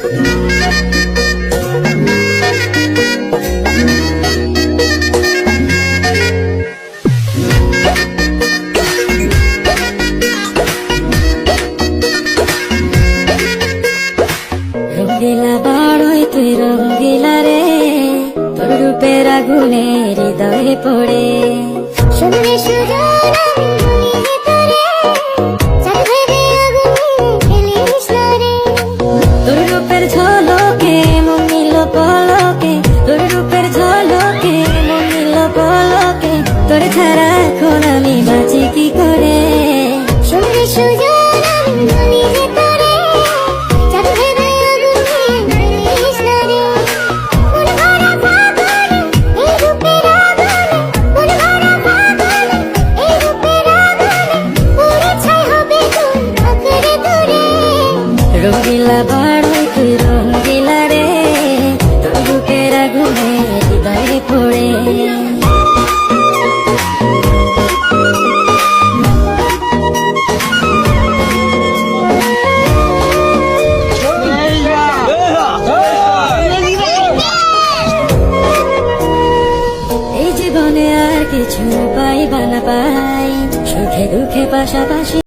রঙ্গিলা বড়ই তুই রঙ্গিলা রে, তোর রূপের আগুনে হৃদয়ে পড়ে শুনলে সুজন তোর রূপের ঝলকে মন নিল পলকে, তোর রূপের ঝলকে মন নিল পলকে, তোর ছাড়া এখন আমি বাঁচি কি করে। শুনলে সুজন রঙ্গিলা বড়ই তুই রঙ্গিলা রে, তোর রূপের আগুনে হৃদয়ে পড়ে এই জীবনে আর কিছু পাই বা না পাই, সুখে দুঃখে পাশাপাশি